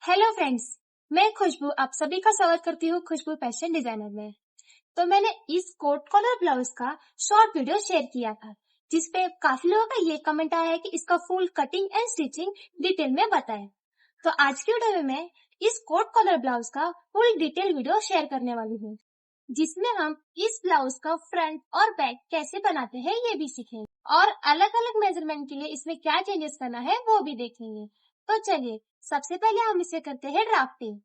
Hello friends, मैं खुशबू आप सभी का स्वागत करती हूँ खुशबू फैशन डिजाइनर में। तो मैंने इस कोट कॉलर ब्लाउज का शॉर्ट वीडियो शेयर किया था, जिसपे काफी लोगों का ये कमेंट आया है कि इसका full cutting and stitching detail में बताएं। तो आज की वीडियो में मैं इस कोट कॉलर ब्लाउज का फुल डिटेल वीडियो शेयर करने वाली हूँ, जिसमें हम इस ब्लाउज का फ्रंट और बैक कैसे बनाते हैं ये भी सीखेंगे और अलग अलग मेजरमेंट के लिए इसमें क्या चेंजेस करना है वो भी देखेंगे। तो चलिए सबसे पहले हम इसे करते हैं ड्राफ्टिंग।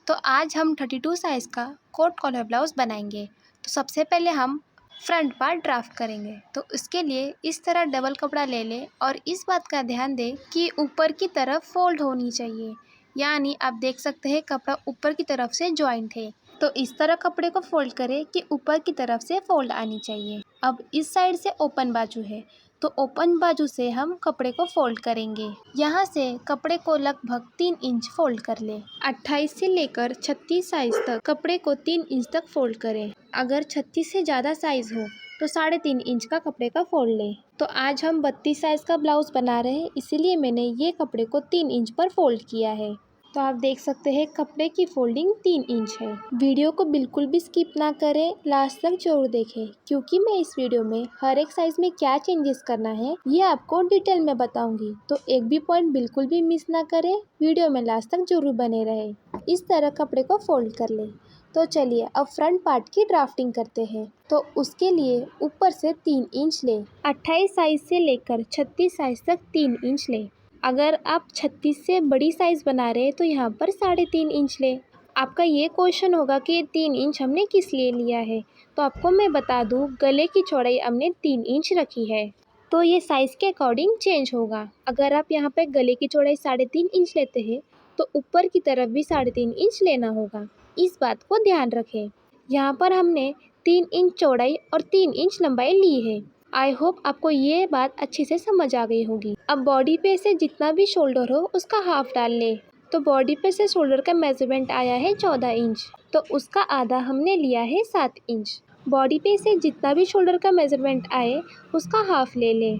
तो आज हम 32 साइज़ का कोट कॉलर ब्लाउज़ बनाएंगे। तो सबसे पहले हम फ्रंट पार्ट ड्राफ्ट करेंगे। तो उसके लिए इस तरह डबल कपड़ा ले लें और इस बात का ध्यान दें कि ऊपर की तरफ फोल्ड होनी चाहिए, यानी आप देख सकते हैं कपड़ा ऊपर की तरफ से जॉइंट है। तो इस तरह कपड़े को फोल्ड करें कि ऊपर की तरफ से फोल्ड आनी चाहिए। अब इस साइड से ओपन बाजू है, तो ओपन बाजू से हम कपड़े को फोल्ड करेंगे। यहाँ से कपड़े को लगभग 3 इंच फोल्ड कर लें। 28 से लेकर 36 साइज तक कपड़े को 3 इंच तक फोल्ड करें। अगर 36 से ज़्यादा साइज हो तो 3.5 इंच का कपड़े का फोल्ड लें। तो आज हम 32 साइज का ब्लाउज बना रहे हैं, इसीलिए मैंने ये कपड़े को 3 इंच पर फोल्ड किया है। तो आप देख सकते हैं कपड़े की फोल्डिंग 3 इंच है। वीडियो को बिल्कुल भी स्किप ना करें, लास्ट तक जरूर देखें, क्योंकि मैं इस वीडियो में हर एक साइज में क्या चेंजेस करना है ये आपको डिटेल में बताऊंगी। तो एक भी पॉइंट बिल्कुल भी मिस ना करें, वीडियो में लास्ट तक जरूर बने रहे। इस तरह कपड़े को फोल्ड कर लें। तो चलिए अब फ्रंट पार्ट की ड्राफ्टिंग करते हैं। तो उसके लिए ऊपर से 3 इंच लें। 28 साइज से लेकर 36 साइज तक 3 इंच लें। अगर आप 36 से बड़ी साइज़ बना रहे हैं तो यहाँ पर 3.5 इंच लें। आपका ये क्वेश्चन होगा कि 3 इंच हमने किस लिए लिया है, तो आपको मैं बता दूँ गले की चौड़ाई हमने 3 इंच रखी है, तो ये साइज़ के अकॉर्डिंग चेंज होगा। अगर आप यहाँ पे गले की चौड़ाई 3.5 इंच लेते हैं तो ऊपर की तरफ भी 3.5 इंच लेना होगा। इस बात को ध्यान रखें। यहाँ पर हमने 3 इंच चौड़ाई और 3 इंच लंबाई ली है। आई होप आपको ये बात अच्छे से समझ आ गई होगी। अब बॉडी पे से जितना भी शोल्डर हो उसका हाफ डाल लें। तो बॉडी पे से शोल्डर का मेजरमेंट आया है 14 इंच, तो उसका आधा हमने लिया है 7 इंच। बॉडी पे से जितना भी शोल्डर का मेजरमेंट आए उसका हाफ ले लें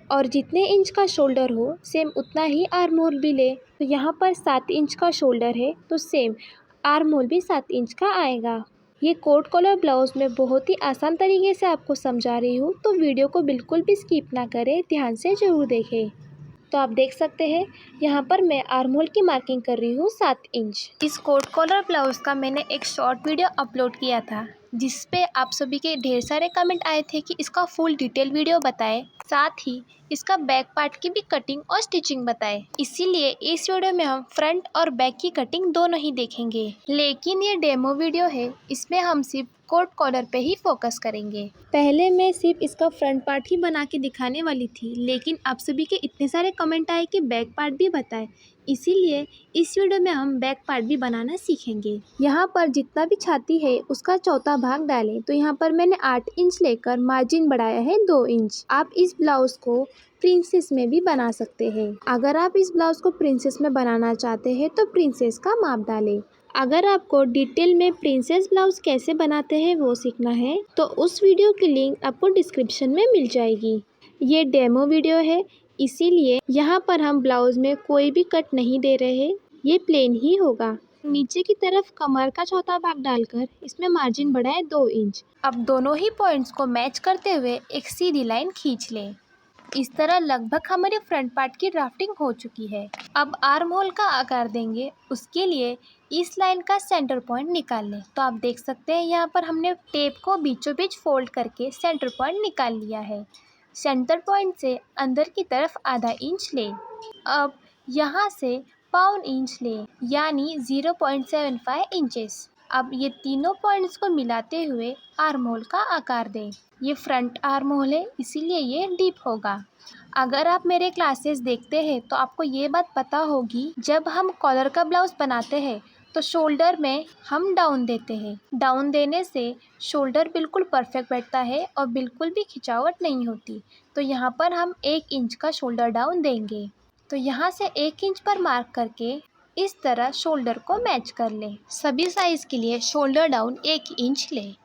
और जितने इंच का शोल्डर हो सेम उतना ही आर्म होल भी ले। तो यहाँ पर 7 इंच का शोल्डर है तो सेम आर्म होल भी 7 इंच का आएगा। ये कोट कॉलर ब्लाउज में बहुत ही आसान तरीके से आपको समझा रही हूँ, तो वीडियो को बिल्कुल भी स्किप ना करें, ध्यान से ज़रूर देखें। तो आप देख सकते हैं यहाँ पर मैं आर्म होल की मार्किंग कर रही हूँ 7 इंच। इस कोट कॉलर ब्लाउज का मैंने एक शॉर्ट वीडियो अपलोड किया था, जिस पे आप सभी के ढेर सारे कमेंट आए थे कि इसका फुल डिटेल वीडियो बताएं, साथ ही इसका बैक पार्ट की भी कटिंग और स्टिचिंग बताएं। इसीलिए इस वीडियो में हम फ्रंट और बैक की कटिंग दोनों ही देखेंगे, लेकिन ये डेमो वीडियो है, इसमें हम सिर्फ कोट कॉलर पे ही फोकस करेंगे। पहले मैं सिर्फ इसका फ्रंट पार्ट ही बना के दिखाने वाली थी, लेकिन आप सभी के इतने सारे कमेंट आए कि बैक पार्ट भी बताएं, इसीलिए इस वीडियो में हम बैक पार्ट भी बनाना सीखेंगे। यहाँ पर जितना भी छाती है उसका चौथा भाग डालें। तो यहाँ पर मैंने 8 इंच लेकर मार्जिन बढ़ाया है 2 इंच। आप इस ब्लाउज को प्रिंसेस में भी बना सकते हैं। अगर आप इस ब्लाउज को प्रिंसेस में बनाना चाहते हैं तो प्रिंसेस का माप डालें। अगर आपको डिटेल में प्रिंसेस ब्लाउज कैसे बनाते हैं वो सीखना है तो उस वीडियो की लिंक आपको डिस्क्रिप्शन में मिल जाएगी। ये डेमो वीडियो है, इसीलिए यहाँ पर हम ब्लाउज में कोई भी कट नहीं दे रहे, ये प्लेन ही होगा। नीचे की तरफ कमर का चौथा भाग डालकर इसमें मार्जिन बढ़ाएं 2 इंच। अब दोनों ही पॉइंट्स को मैच करते हुए एक सीधी लाइन खींच लें। इस तरह लगभग हमारे फ्रंट पार्ट की ड्राफ्टिंग हो चुकी है। अब आर्म होल का आकार देंगे, उसके लिए इस लाइन का सेंटर पॉइंट निकाल लें। तो आप देख सकते हैं यहाँ पर हमने टेप को बीचों बीच फोल्ड करके सेंटर पॉइंट निकाल लिया है। सेंटर पॉइंट से अंदर की तरफ आधा इंच लें। अब यहाँ से पौन इंच लें, यानी 0.75 इंचेस। अब ये तीनों पॉइंट्स को मिलाते हुए आर्म होल का आकार दें। ये फ्रंट आर्म होल है, इसीलिए ये डीप होगा। अगर आप मेरे क्लासेस देखते हैं तो आपको ये बात पता होगी, जब हम कॉलर का ब्लाउज बनाते हैं तो शोल्डर में हम डाउन देते हैं। डाउन देने से शोल्डर बिल्कुल परफेक्ट बैठता है और बिल्कुल भी खिंचावट नहीं होती। तो यहाँ पर हम 1 इंच का शोल्डर डाउन देंगे। तो यहाँ से 1 इंच पर मार्क करके इस तरह शोल्डर को मैच कर लें। सभी साइज़ के लिए शोल्डर डाउन 1 इंच लें।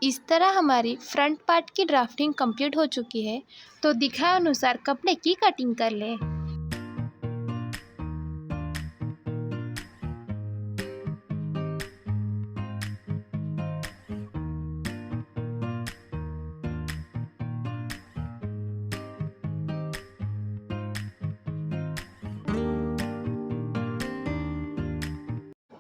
इस तरह हमारी फ्रंट पार्ट की ड्राफ्टिंग कंप्लीट हो चुकी है, तो दिखाए अनुसार कपड़े की कटिंग कर लें।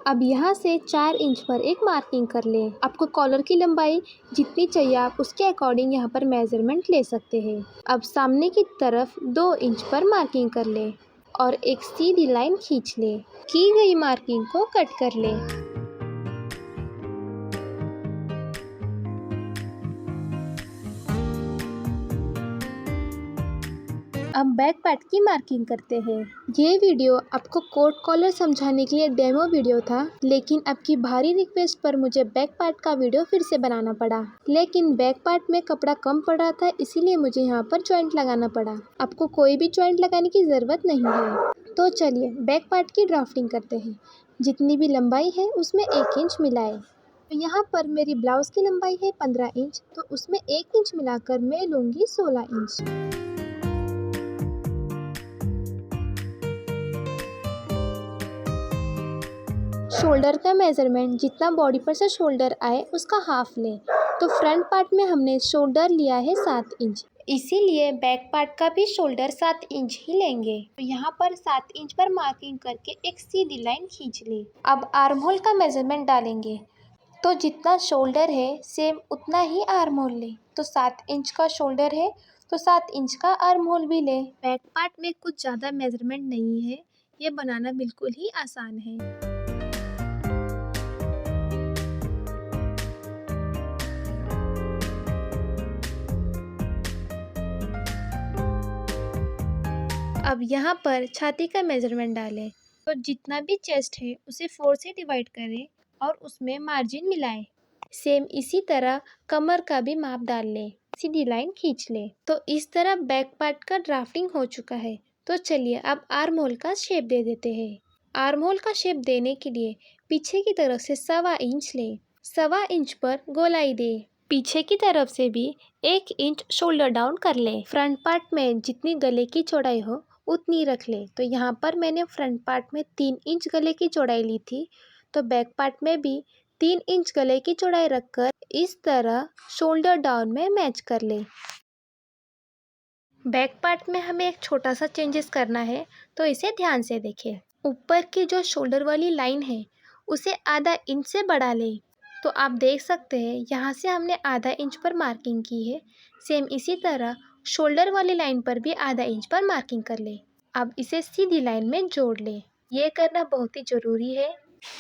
अब यहाँ से 4 इंच पर एक मार्किंग कर लें। आपको कॉलर की लंबाई जितनी चाहिए आप उसके अकॉर्डिंग यहाँ पर मेजरमेंट ले सकते हैं। अब सामने की तरफ 2 इंच पर मार्किंग कर लें और एक सीधी लाइन खींच लें। की गई मार्किंग को कट कर लें। अब बैक पार्ट की मार्किंग करते हैं। ये वीडियो आपको कोट कॉलर समझाने के लिए डेमो वीडियो था, लेकिन आपकी भारी रिक्वेस्ट पर मुझे बैक पार्ट का वीडियो फिर से बनाना पड़ा। लेकिन बैक पार्ट में कपड़ा कम पड़ रहा था, इसीलिए मुझे यहाँ पर जॉइंट लगाना पड़ा। आपको कोई भी जॉइंट लगाने की ज़रूरत नहीं है। तो चलिए बैक पार्ट की ड्राफ्टिंग करते हैं। जितनी भी लंबाई है उसमें 1 इंच मिलाए। तो यहाँ पर मेरी ब्लाउज़ की लंबाई है 15 इंच, तो उसमें 1 इंच मिलाकर मैं लूँगी 16 इंच। शोल्डर का मेज़रमेंट जितना बॉडी पर से शोल्डर आए उसका हाफ लें। तो फ्रंट पार्ट में हमने शोल्डर लिया है 7 इंच, इसीलिए बैक पार्ट का भी शोल्डर 7 इंच ही लेंगे। तो यहाँ पर 7 इंच पर मार्किंग करके एक सीधी लाइन खींच ली। अब आर्म होल का मेज़रमेंट डालेंगे। तो जितना शोल्डर है सेम उतना ही आर्म होल लें। तो 7 इंच का शोल्डर है तो 7 इंच का आर्म होल भी लें। बैक पार्ट में कुछ ज़्यादा मेज़रमेंट नहीं है, ये बनाना बिल्कुल ही आसान है। अब यहाँ पर छाती का मेज़रमेंट डालें। तो जितना भी चेस्ट है उसे 4 से डिवाइड करें और उसमें मार्जिन मिलाएं। सेम इसी तरह कमर का भी माप डाल लें, सीधी लाइन खींच लें। तो इस तरह बैक पार्ट का ड्राफ्टिंग हो चुका है। तो चलिए अब आर्म होल का शेप दे देते हैं। आर्म होल का शेप देने के लिए पीछे की तरफ से 1.25 इंच लें। 1.25 इंच पर गोलाई दें। पीछे की तरफ से भी 1 इंच शोल्डर डाउन कर लें। फ्रंट पार्ट में जितनी गले की चौड़ाई हो उतनी रख लें। तो यहाँ पर मैंने फ्रंट पार्ट में 3 इंच गले की चौड़ाई ली थी, तो बैक पार्ट में भी 3 इंच गले की चौड़ाई रखकर इस तरह शोल्डर डाउन में मैच कर लें। बैक पार्ट में हमें एक छोटा सा चेंजेस करना है, तो इसे ध्यान से देखें। ऊपर की जो शोल्डर वाली लाइन है उसे आधा इंच से बढ़ा लें। तो आप देख सकते हैं यहाँ से हमने आधा इंच पर मार्किंग की है। सेम इसी तरह शोल्डर वाली लाइन पर भी आधा इंच पर मार्किंग कर लें। अब इसे सीधी लाइन में जोड़ लें। ये करना बहुत ही ज़रूरी है,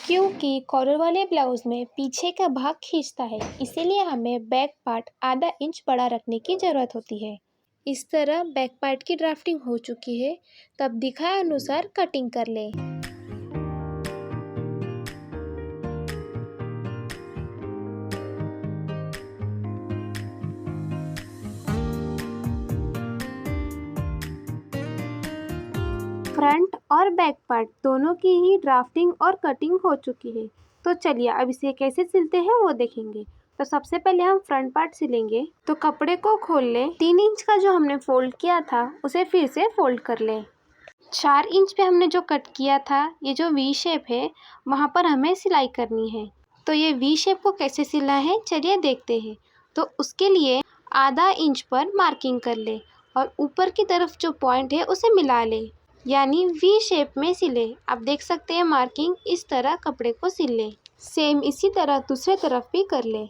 क्योंकि कॉलर वाले ब्लाउज में पीछे का भाग खींचता है, इसीलिए हमें बैक पार्ट आधा इंच बड़ा रखने की ज़रूरत होती है। इस तरह बैक पार्ट की ड्राफ्टिंग हो चुकी है। तब दिखाए अनुसार कटिंग कर लें। फ्रंट और बैक पार्ट दोनों की ही ड्राफ्टिंग और कटिंग हो चुकी है। तो चलिए अब इसे कैसे सिलते हैं वो देखेंगे। तो सबसे पहले हम फ्रंट पार्ट सिलेंगे। तो कपड़े को खोल लें। 3 इंच का जो हमने फोल्ड किया था उसे फिर से फोल्ड कर लें। 4 इंच पे हमने जो कट किया था, ये जो वी शेप है वहाँ पर हमें सिलाई करनी है। तो ये वी शेप को कैसे सिलना है चलिए देखते हैं। तो उसके लिए आधा इंच पर मार्किंग कर ले और ऊपर की तरफ जो पॉइंट है उसे मिला ले, यानी वी शेप में सिले। आप देख सकते हैं मार्किंग इस तरह कपड़े को सिल ले। सेम इसी तरह दूसरे तरफ भी कर ले।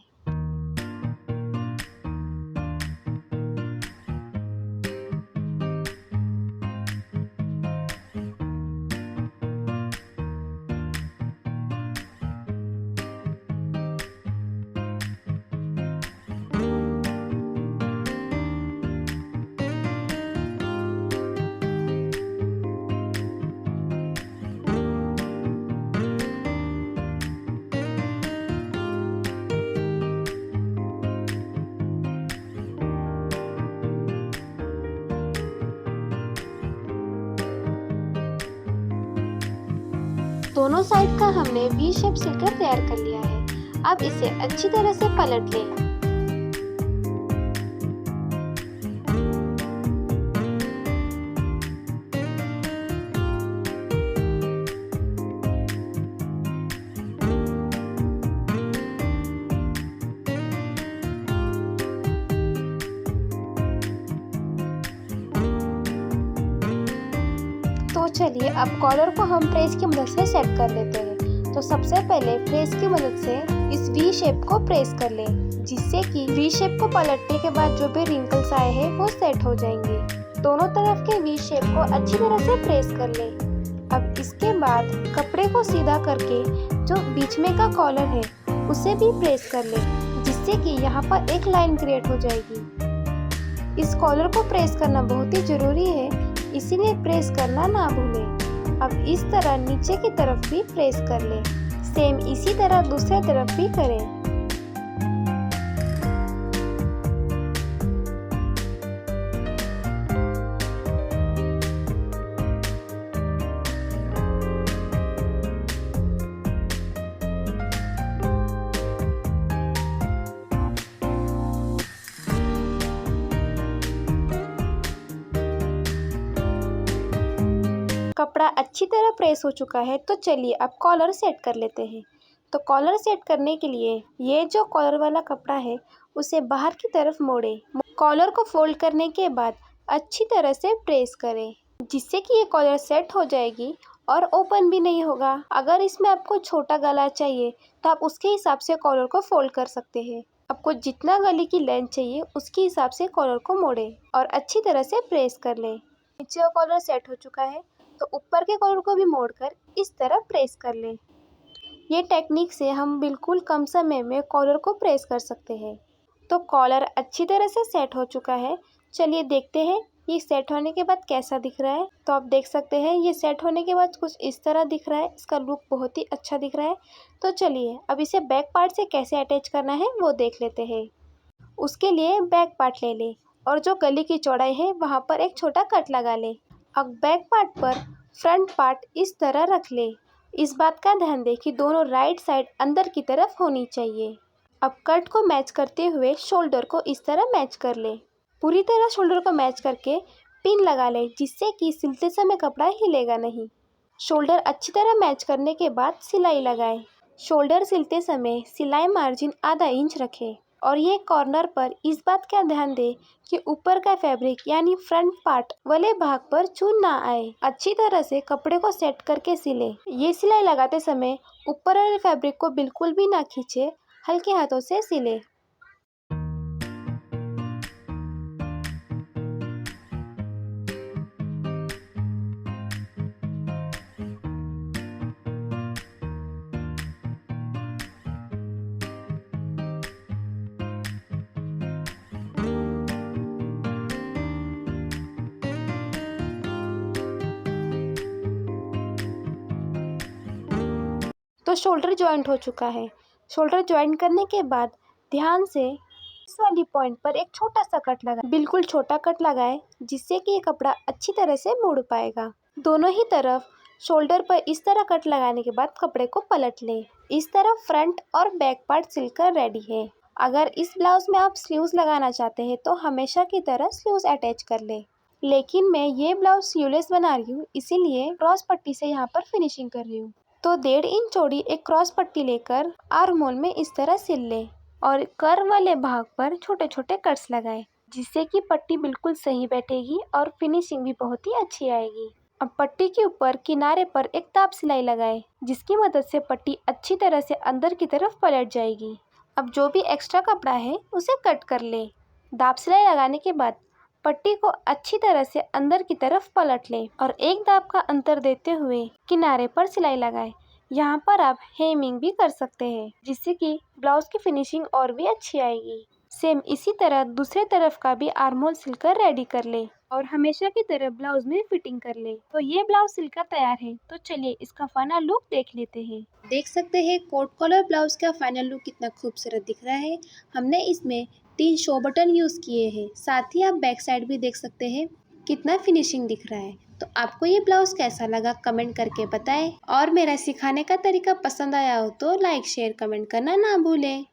दोनों साइड का हमने वी शेप सिलकर तैयार कर लिया है। अब इसे अच्छी तरह से पलट लें। तो चलिए अब कॉलर को हम प्रेस की मदद से सेट कर लेते हैं। तो सबसे पहले प्रेस की मदद से इस वी शेप को प्रेस कर ले, जिससे कि वी शेप को पलटने के बाद जो भी रिंकल्स आए हैं वो सेट हो जाएंगे। दोनों तरफ के वी शेप को अच्छी तरह से प्रेस कर ले। अब इसके बाद कपड़े को सीधा करके जो बीच में का कॉलर है उसे भी प्रेस कर ले, जिससे कि यहाँ पर एक लाइन क्रिएट हो जाएगी। इस कॉलर को प्रेस करना बहुत ही जरूरी है, इसीलिए प्रेस करना ना भूलें। अब इस तरह नीचे की तरफ भी प्रेस कर ले। सेम इसी तरह दूसरे तरफ भी करें। कपड़ा अच्छी तरह प्रेस हो चुका है, तो चलिए अब कॉलर सेट कर लेते हैं। तो कॉलर सेट करने के लिए ये जो कॉलर वाला कपड़ा है उसे बाहर की तरफ मोड़े। कॉलर को फोल्ड करने के बाद अच्छी तरह से प्रेस करें, जिससे कि ये कॉलर सेट हो जाएगी और ओपन भी नहीं होगा। अगर इसमें आपको छोटा गला चाहिए तो आप उसके हिसाब से कॉलर को फोल्ड कर सकते हैं। आपको जितना गले की लेंथ चाहिए उसके हिसाब से कॉलर को मोड़े और अच्छी तरह से प्रेस कर लें। नीचे कॉलर सेट हो चुका है, तो ऊपर के कॉलर को भी मोड़कर इस तरह प्रेस कर लें। ये टेक्निक से हम बिल्कुल कम समय में कॉलर को प्रेस कर सकते हैं। तो कॉलर अच्छी तरह से सेट हो चुका है। चलिए देखते हैं ये सेट होने के बाद कैसा दिख रहा है। तो आप देख सकते हैं ये सेट होने के बाद कुछ इस तरह दिख रहा है। इसका लुक बहुत ही अच्छा दिख रहा है। तो चलिए अब इसे बैक पार्ट से कैसे अटैच करना है वो देख लेते हैं। उसके लिए बैक पार्ट ले लें और जो गले की चौड़ाई है वहाँ पर एक छोटा कट लगा लें। अब बैक पार्ट पर फ्रंट पार्ट इस तरह रख ले। इस बात का ध्यान दें कि दोनों राइट साइड अंदर की तरफ होनी चाहिए। अब कट को मैच करते हुए शोल्डर को इस तरह मैच कर ले। पूरी तरह शोल्डर को मैच करके पिन लगा ले, जिससे कि सिलते समय कपड़ा हिलेगा नहीं। शोल्डर अच्छी तरह मैच करने के बाद सिलाई लगाएं। शोल्डर सिलते समय सिलाई मार्जिन आधा इंच रखें और ये कॉर्नर पर इस बात का ध्यान दें कि ऊपर का फैब्रिक यानी फ्रंट पार्ट वाले भाग पर चुन ना आए। अच्छी तरह से कपड़े को सेट करके सिलें। ये सिलाई लगाते समय ऊपर वाले फैब्रिक को बिल्कुल भी ना खींचे, हल्के हाथों से सिलें। तो शोल्डर जॉइंट हो चुका है। शोल्डर जॉइंट करने के बाद ध्यान से इस वाली पॉइंट पर एक छोटा सा कट लगाएं। बिल्कुल छोटा कट लगाएं, जिससे कि ये कपड़ा अच्छी तरह से मुड़ पाएगा। दोनों ही तरफ शोल्डर पर इस तरह कट लगाने के बाद कपड़े को पलट लें। इस तरह फ्रंट और बैक पार्ट सिलकर रेडी है। अगर इस ब्लाउज में आप स्लीव्स लगाना चाहते हैं तो हमेशा की तरह स्लीव्स अटैच कर लें, लेकिन मैं ये ब्लाउज स्लीवलेस बना रही हूँ, इसीलिए क्रॉस पट्टी से यहाँ पर फिनिशिंग कर रही हूँ। तो 1.5 इंच चौड़ी एक क्रॉस पट्टी लेकर आर्म होल में इस तरह सिल लें और कर्व वाले भाग पर छोटे छोटे कट्स लगाएं, जिससे कि पट्टी बिल्कुल सही बैठेगी और फिनिशिंग भी बहुत ही अच्छी आएगी। अब पट्टी के ऊपर किनारे पर एक ताप सिलाई लगाएं, जिसकी मदद से पट्टी अच्छी तरह से अंदर की तरफ पलट जाएगी। अब जो भी एक्स्ट्रा कपड़ा है उसे कट कर लें। दाब सिलाई लगाने के बाद पट्टी को अच्छी तरह से अंदर की तरफ पलट लें और एक दाब का अंतर देते हुए किनारे पर सिलाई लगाएं। यहाँ पर आप हेमिंग भी कर सकते हैं, जिससे कि ब्लाउज की फिनिशिंग और भी अच्छी आएगी। सेम इसी तरह दूसरे तरफ का भी आर्म होल सिलकर रेडी कर ले और हमेशा की तरह ब्लाउज में फिटिंग कर ले। तो ये ब्लाउज सिलकर तैयार है। तो चलिए इसका फाइनल लुक देख लेते हैं। देख सकते हैं कोट कॉलर ब्लाउज का फाइनल लुक कितना खूबसूरत दिख रहा है। हमने इसमें 3 शो बटन यूज किए हैं। साथ ही आप बैक साइड भी देख सकते हैं कितना फिनिशिंग दिख रहा है। तो आपको ये ब्लाउज कैसा लगा कमेंट करके बताएं और मेरा सिखाने का तरीका पसंद आया हो तो लाइक शेयर कमेंट करना ना भूलें।